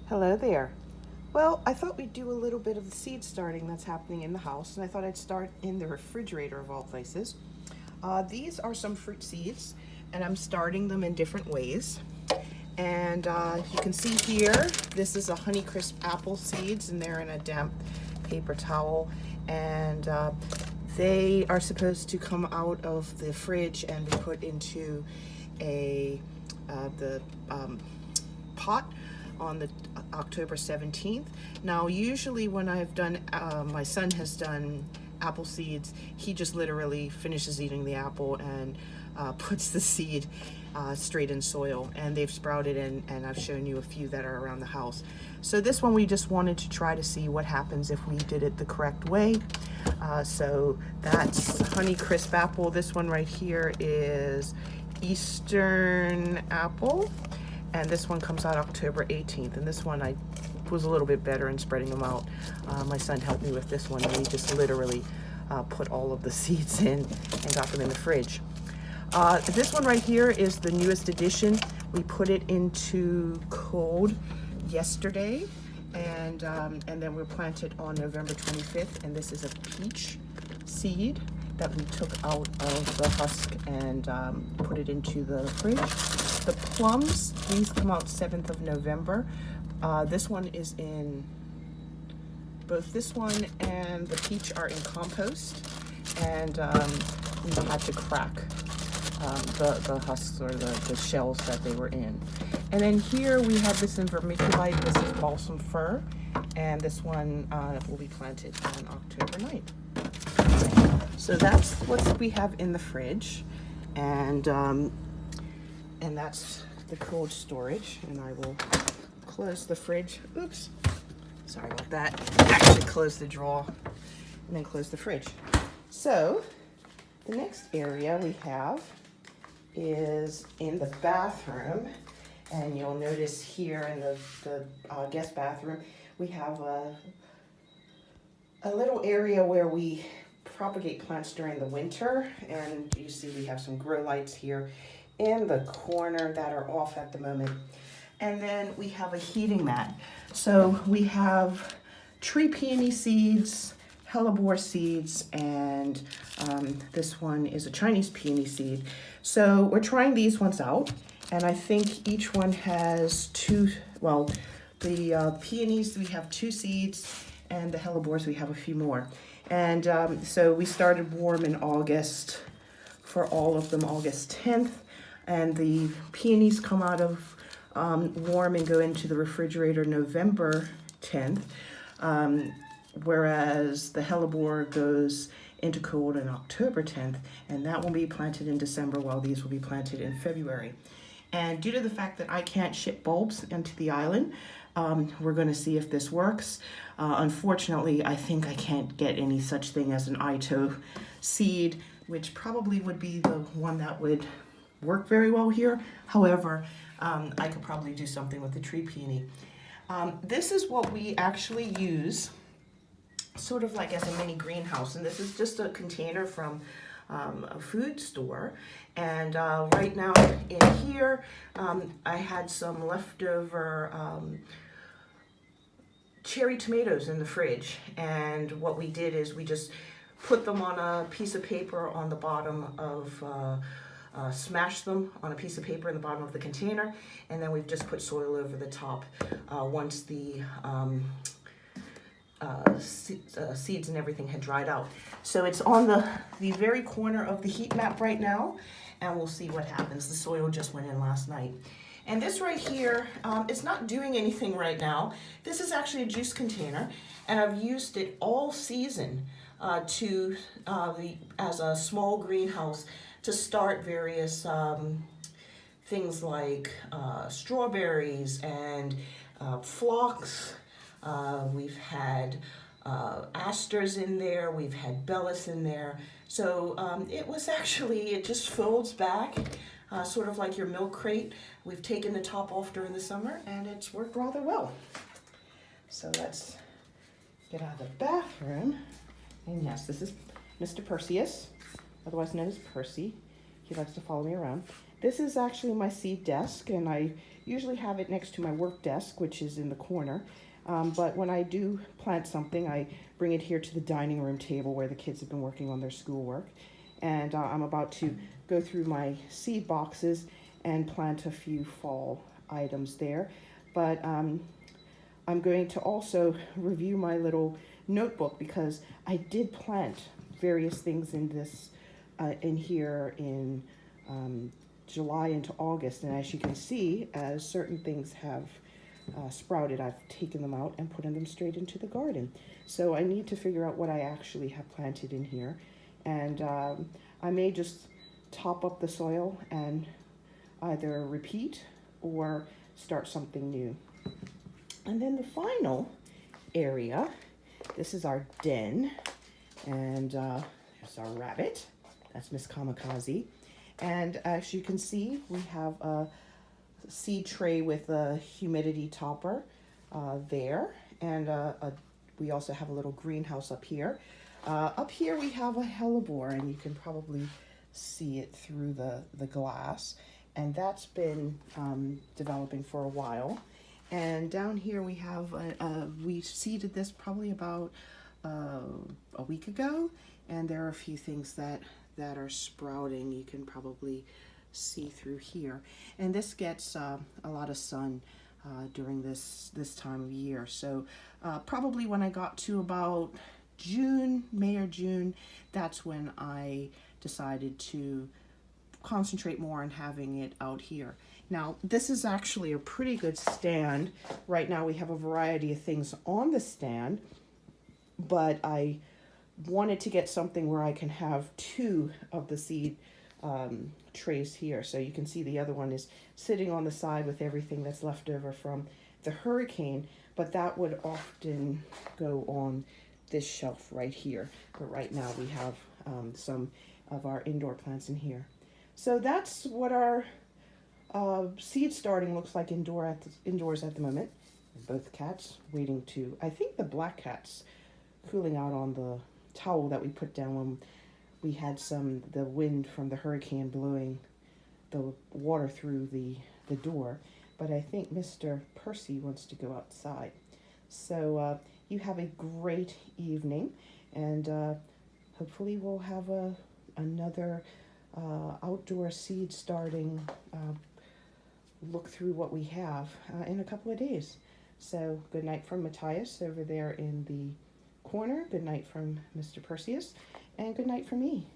Hello there. Well, I thought we'd do a little bit of the seed starting that's happening in the house, and I thought I'd start in the refrigerator of all places. These are some fruit seeds, and I'm starting them in different ways. And you can see here, this is a Honeycrisp apple seeds, and they're in a damp paper towel. And they are supposed to come out of the fridge and be put into the pot on the October 17th. Now, usually when I've done, my son has done apple seeds, he just literally finishes eating the apple and puts the seed straight in soil, and they've sprouted, and I've shown you a few that are around the house. So this one we just wanted to try to see what happens if we did it the correct way. So that's Honeycrisp apple. This one right here is Eastern apple, and this one comes out October 18th, and this one I was a little bit better in spreading them out. My son helped me with this one, and we just literally put all of the seeds in and got them in the fridge. This one right here is the newest edition. We put it into cold yesterday, and then we planted on November 25th, and this is a peach seed that we took out of the husk and put it into the fridge. The plums, these come out 7th of November. This one is in, both this one and the peach are in compost, and we had to crack the husks or the shells that they were in. And then here we have this in vermiculite. This is balsam fir, and this one will be planted on October 9th. So that's what we have in the fridge, and that's the cold storage. And I will close the fridge. Oops, sorry about that. Actually close the drawer and then close the fridge. So the next area we have is in the bathroom, and you'll notice here in the guest bathroom we have a little area where we propagate plants during the winter, and you see we have some grow lights here in the corner that are off at the moment. And then we have a heating mat. So we have tree peony seeds, hellebore seeds, and this one is a Chinese peony seed. So we're trying these ones out, and I think each one has two, well, the peonies, we have 2 seeds, and the hellebores, we have a few more. And so we started warm in August for all of them, August 10th, and the peonies come out of warm and go into the refrigerator November 10th, whereas the hellebore goes into cold on October 10th, and that will be planted in December, while these will be planted in February. And due to the fact that I can't ship bulbs into the island, we're going to see if this works. Unfortunately, I think I can't get any such thing as an Ito seed, which probably would be the one that would work very well here. However, I could probably do something with the tree peony. This is what we actually use sort of like as a mini greenhouse, and this is just a container from a food store. And right now in here I had some leftover cherry tomatoes in the fridge, and what we did is we just put them on a piece of paper on the bottom of smash them on a piece of paper in the bottom of the container, and then we've just put soil over the top once the seeds and everything had dried out. So it's on the very corner of the heat map right now, and we'll see what happens. The soil just went in last night. And this right here, it's not doing anything right now. This is actually a juice container, and I've used it all season as a small greenhouse to start various things like strawberries and phlox. We've had asters in there, we've had bellis in there. So it just folds back, sort of like your milk crate. We've taken the top off during the summer, and it's worked rather well. So let's get out of the bathroom. And yes, this is Mr. Perseus, otherwise known as Percy. He likes to follow me around. This is actually my seed desk, and I usually have it next to my work desk, which is in the corner. But when I do plant something, I bring it here to the dining room table where the kids have been working on their schoolwork. And I'm about to go through my seed boxes and plant a few fall items there. But I'm going to also review my little notebook because I did plant various things in this, in here in July into August. And as you can see, as certain things have sprouted, I've taken them out and put them straight into the garden. So I need to figure out what I actually have planted in here. And I may just top up the soil and either repeat or start something new. And then the final area, this is our den, and there's our rabbit. That's Miss Kamikaze. And as you can see, we have a seed tray with a humidity topper there, and we also have a little greenhouse up here. Up here we have a hellebore, and you can probably see it through the glass, and that's been developing for a while. And down here we have, we seeded this probably about a week ago, and there are a few things that are sprouting. You can probably see through here. And this gets a lot of sun during this time of year. So probably when I got to about May or June, that's when I decided to concentrate more on having it out here. Now, this is actually a pretty good stand. Right now we have a variety of things on the stand, but I wanted to get something where I can have two of the seed trays here. So you can see the other one is sitting on the side with everything that's left over from the hurricane, but that would often go on this shelf right here. But right now we have some of our indoor plants in here. So that's what our seed starting looks like indoors at the moment. Both cats waiting to, I think the black cat's cooling out on the towel that we put down when we had the wind from the hurricane blowing the water through the door. But I think Mr. Percy wants to go outside. So you have a great evening, and hopefully we'll have another outdoor seed starting look through what we have in a couple of days. So good night from Matthias over there in the corner. Good night from Mr. Perseus, and good night from me.